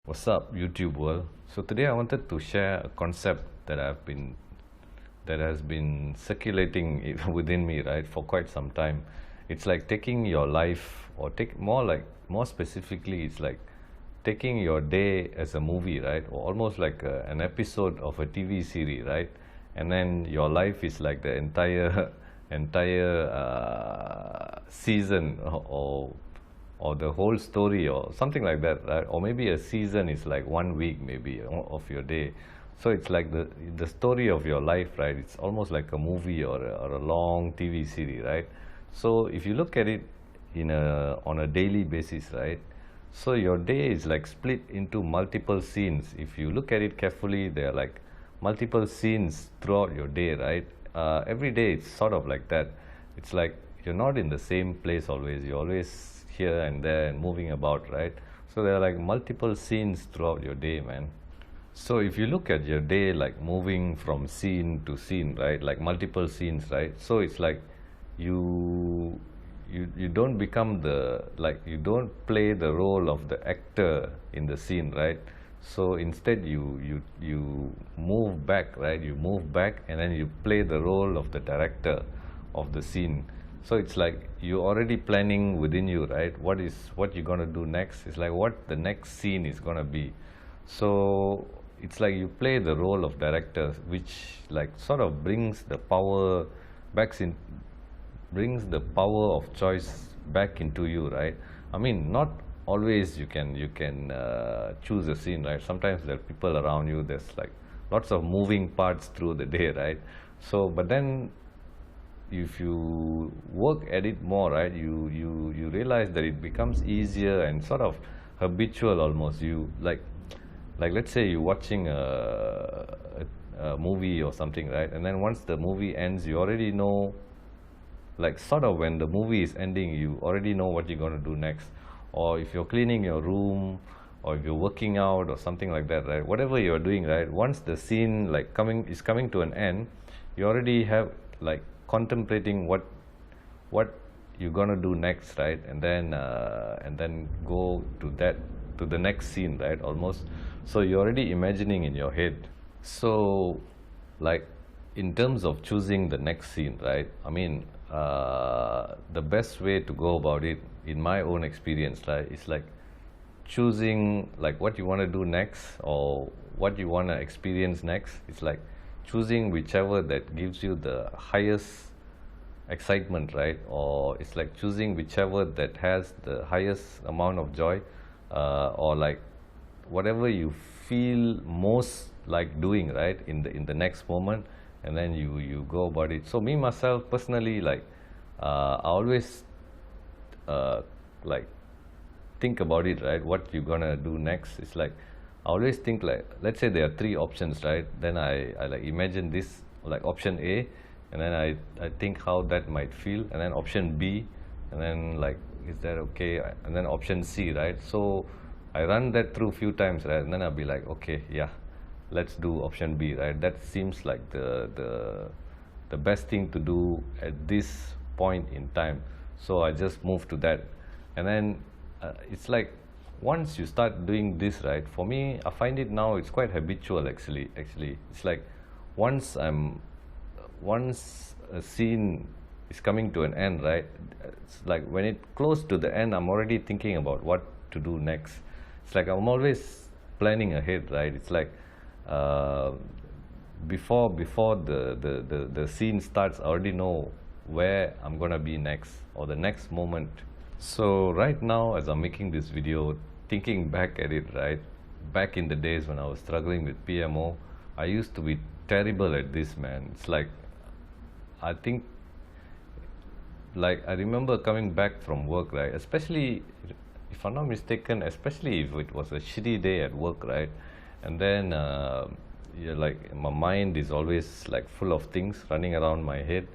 What's up, YouTube world? So today I wanted to share a concept that has been circulating within me, right, for quite some time. It's like taking your life, or take more specifically, it's like taking your day as a movie, right, or almost like an episode of a TV series, right, and then your life is like the entire season or the whole story or something like that, right? Or maybe a season is like 1 week maybe of your day. So it's like the story of your life, right? It's almost like a movie or a long TV series, right? So if you look at it on a daily basis, right? So your day is like split into multiple scenes. If you look at it carefully, there are like multiple scenes throughout your day, right? Every day it's sort of like that. It's like you're not in the same place always. You're always here and there and moving about, right? So there are like multiple scenes throughout your day, man. So if you look at your day like moving from scene to scene, right, like multiple scenes, right, so it's like you you don't become you don't play the role of the actor in the scene, right? So instead you move back, right? You move back and then you play the role of the director of the scene. So it's like you're already planning within you, right, what you're gonna do next. It's like what the next scene is gonna be. So it's like you play the role of director, which like sort of brings the power back in brings the power of choice back into you, right? I mean, not always you can choose a scene, right? Sometimes there are people around you, there's like lots of moving parts through the day, right? So but then if you work at it more, right, you realize that it becomes easier and sort of habitual almost. You like let's say you're watching a movie or something, right, and then once the movie ends, you already know, like sort of when the movie is ending, you already know what you're going to do next. Or if you're cleaning your room, or if you're working out or something like that, right, whatever you're doing, right, once the scene like coming to an end, you already have like contemplating what you're gonna do next, right, and then go to the next scene, right, almost. So you're already imagining in your head. So like in terms of choosing the next scene, right, I mean, the best way to go about it in my own experience, right, is like choosing like what you want to do next or what you want to experience next. It's like choosing whichever that gives you the highest excitement, right, or it's like choosing whichever that has the highest amount of joy, or like whatever you feel most like doing, right, in the next moment, and then you go about it. So me myself personally, like I always like think about it, right, what you're gonna do next. It's like I always think, like let's say there are three options, right, then I like imagine this, like option A, and then I think how that might feel, and then option B, and then like is that okay, and then option C, right? So I run that through a few times, right, and then I'll be like, okay, yeah, let's do option B, right? That seems like the best thing to do at this point in time. So I just move to that, and then it's like once you start doing this, right, for me, I find it now it's quite habitual actually. It's like once a scene is coming to an end, right, it's like when it close to the end, I'm already thinking about what to do next. It's like I'm always planning ahead, right? It's like before the scene starts, I already know where I'm gonna be next or the next moment. So right now, as I'm making this video, thinking back at it, right, back in the days when I was struggling with PMO, I used to be terrible at this, man. It's like I think, like I remember coming back from work, right, especially if I'm not mistaken, especially if it was a shitty day at work, right, and then you're like my mind is always like full of things running around my head.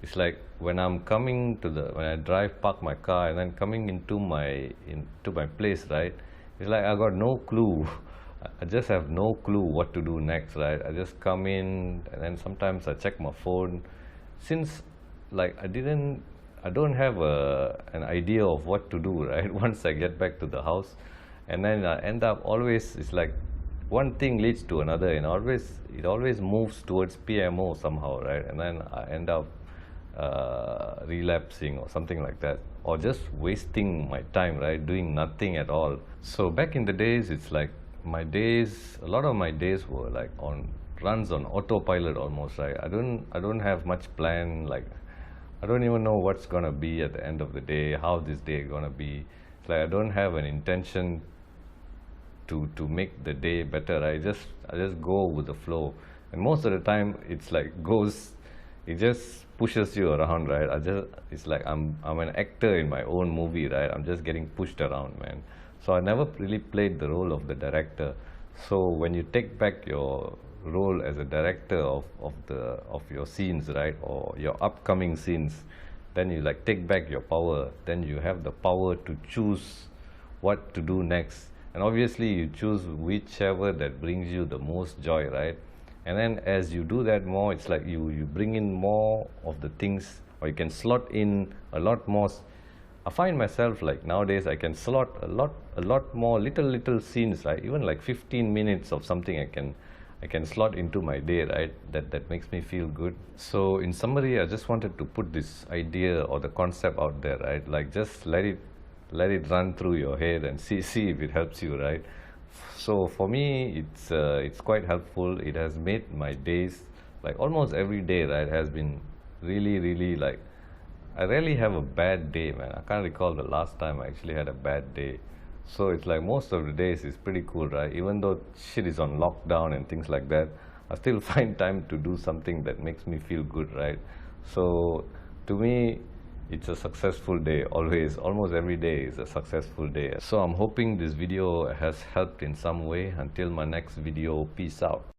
It's like when when I park my car and then coming into my place, right, it's like I got no clue. I just have no clue what to do next, right? I just come in and then sometimes I check my phone. Since like I don't have an idea of what to do, right, once I get back to the house. and then I end up always, it's like one thing leads to another, and it always moves towards PMO somehow, right? And then I end up relapsing or something like that, or just wasting my time, right, doing nothing at all. So back in the days, it's like a lot of my days were like on runs on autopilot almost, right? I don't have much plan. Like, I don't even know what's gonna be at the end of the day, how this day gonna be. It's like I don't have an intention to make the day better. I just go with the flow, and most of the time it just pushes you around, right? It's like I'm an actor in my own movie, right? I'm just getting pushed around, man. So I never really played the role of the director. So when you take back your role as a director of your scenes, right, or your upcoming scenes, then you like take back your power. Then you have the power to choose what to do next, and obviously you choose whichever that brings you the most joy, right? And then as you do that more, it's like you bring in more of the things, or you can slot in a lot more. I find myself like nowadays I can slot a lot more little scenes, right? Even like 15 minutes of something I can slot into my day, right? That makes me feel good. So in summary, I just wanted to put this idea or the concept out there, right? Like, just let it run through your head and see if it helps you, right? So for me, it's quite helpful. It has made my days, like almost every day, right, has been really like, I rarely have a bad day, man. I can't recall the last time I actually had a bad day. So it's like most of the days is pretty cool, right? Even though shit is on lockdown and things like that, I still find time to do something that makes me feel good, right? So to me, it's a successful day always. Almost every day is a successful day. So I'm hoping this video has helped in some way. Until my next video, peace out.